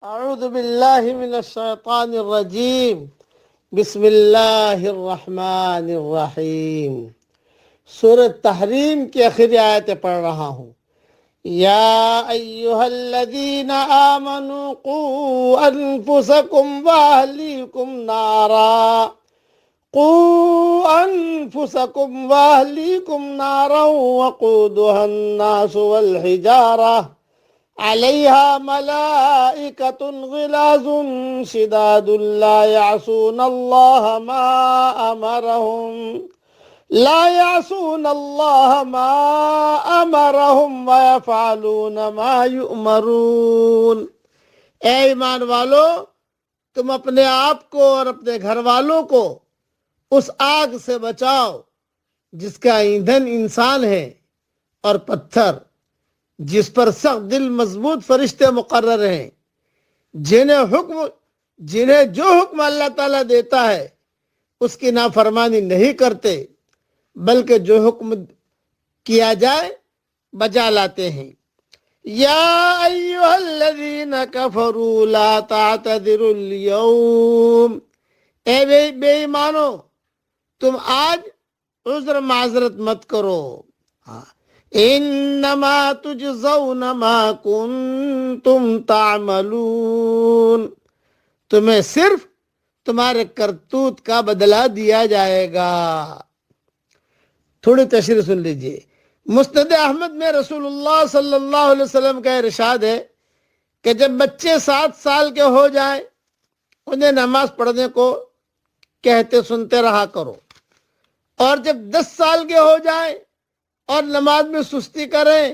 اعوذ باللہ من الشیطان الرجیم بسم اللہ الرحمن الرحیم۔ سورۃ تحریم کی آخری آیتیں پڑھ رہا ہوں۔ یا ایہا الذین آمنوا قوا انفسکم واہلیکم نارا وقودها الناس والحجارہ علیہا ملائکۃ غلاظ شداد لا یعصون اللہ ما امرہم ویفعلون ما یؤمرون۔ اے ایمان والو، تم اپنے آپ کو اور اپنے گھر والوں کو اس آگ سے بچاؤ جس کا ایندھن انسان ہے اور پتھر، جس پر سخت دل مضبوط فرشتے مقرر ہیں، جنہیں جو حکم اللہ تعالیٰ دیتا ہے اس کی نافرمانی نہیں کرتے، بلکہ جو حکم کیا جائے بجا لاتے ہیں۔ یا ایہا الذین کفروا لا تعتذروا اليوم، اے بے ایمانو، تم آج عذر معذرت مت کرو۔ انما تجزون ما کنتم تعملون، تمہیں صرف تمہارے کرتوت کا بدلہ دیا جائے گا۔ تھوڑی تشریح سن لیجئے۔ مسند احمد میں رسول اللہ صلی اللہ علیہ وسلم کا ارشاد ہے کہ جب بچے 7 سال کے ہو جائیں انہیں نماز پڑھنے کو کہتے سنتے رہا کرو، اور جب 10 سال کے ہو جائیں اور نماز میں سستی کریں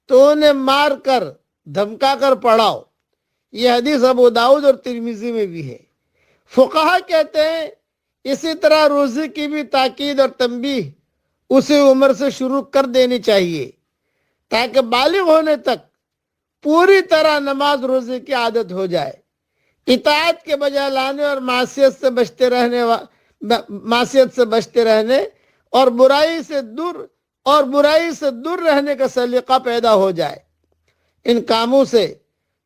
تو انہیں مار کر دھمکا کر پڑھاؤ۔ یہ حدیث ابو داؤد اور ترمذی میں بھی ہے۔ فقہا کہتے ہیں اسی طرح روزے کی بھی تاکید اور تنبیہ اسی عمر سے شروع کر دینی چاہیے تاکہ بالغ ہونے تک پوری طرح نماز روزے کی عادت ہو جائے۔ اطاعت کے بجا لانے اور معصیت سے بچتے رہنے اور برائی سے دور رہنے کا سلیقہ پیدا ہو جائے۔ ان کاموں سے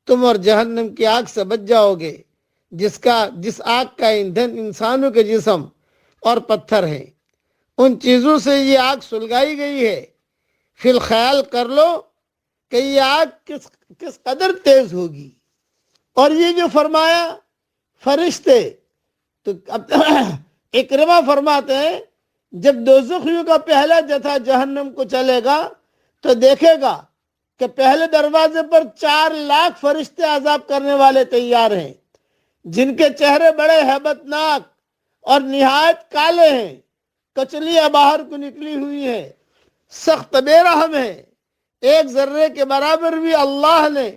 تم اور جہنم کی آگ سے بچ جاؤ گے جس آگ کا ایندھن انسانوں کے جسم اور پتھر ہیں۔ ان چیزوں سے یہ آگ سلگائی گئی ہے، فی الخیال کر لو کہ یہ آگ کس قدر تیز ہوگی۔ اور یہ جو فرمایا فرشتے، تو اکرمہ فرماتے ہیں جب دوزخیوں کا پہلا جتھا جہنم کو چلے گا تو دیکھے گا کہ پہلے دروازے پر 4 لاکھ فرشتے عذاب کرنے والے تیار ہیں، جن کے چہرے بڑے ہیبت ناک اور نہایت کالے ہیں، کچلیاں باہر کو نکلی ہوئی ہیں، سخت بے رحم ہیں۔ ایک ذرے کے برابر بھی اللہ نے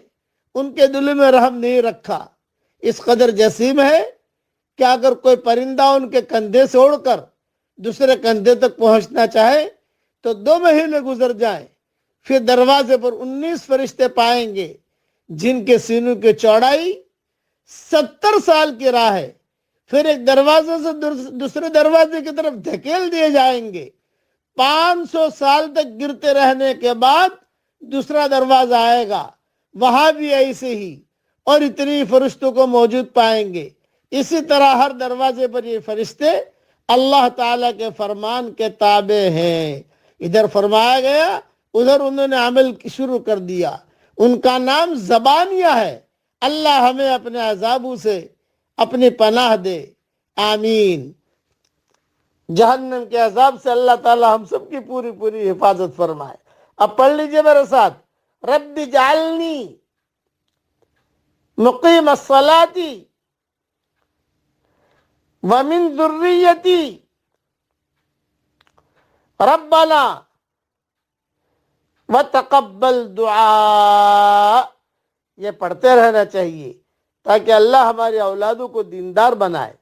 ان کے دل میں رحم نہیں رکھا۔ اس قدر جسیم ہے کہ اگر کوئی پرندہ ان کے کندھے سے اڑ کر دوسرے کندھے تک پہنچنا چاہے تو 2 مہینے گزر جائیں، پھر دروازے پر 19 فرشتے پائیں گے جن کے سینوں کی چوڑائی 70 سال کی راہ ہے۔ پھر ایک دروازے سے دوسرے دروازے کی طرف دھکیل دیے جائیں گے۔ 500 سال تک گرتے رہنے کے بعد دوسرا دروازہ آئے گا، وہاں بھی ایسے ہی، اور اتنی فرشتوں کو موجود پائیں گے۔ اسی طرح ہر دروازے پر یہ فرشتے اللہ تعالیٰ کے فرمان کے تابع ہیں۔ ادھر فرمایا گیا، ادھر انہوں نے عمل شروع کر دیا۔ ان کا نام زبانیہ ہے۔ اللہ ہمیں اپنے عذابوں سے اپنی پناہ دے، آمین۔ جہنم کے عذاب سے اللہ تعالیٰ ہم سب کی پوری حفاظت فرمائے۔ اب پڑھ لیجئے میرے ساتھ، رب اجعلنی مقیم الصلاۃ ومن ذریتی ربنا وتقبل دعاء۔ یہ پڑھتے رہنا چاہیے تاکہ اللہ ہماری اولادوں کو دیندار بنائے۔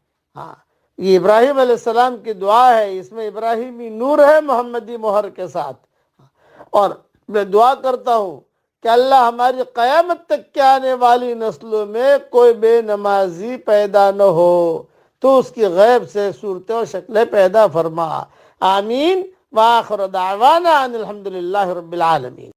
یہ ابراہیم علیہ السلام کی دعا ہے، اس میں ابراہیمی نور ہے محمدی مہر کے ساتھ۔ اور میں دعا کرتا ہوں کہ اللہ ہماری قیامت تک کے آنے والی نسلوں میں کوئی بے نمازی پیدا نہ ہو، تو اس کی غیب سے صورتیں اور شکلیں پیدا فرما، آمین۔ وآخر دعوانا ان الحمد للہ رب العالمین۔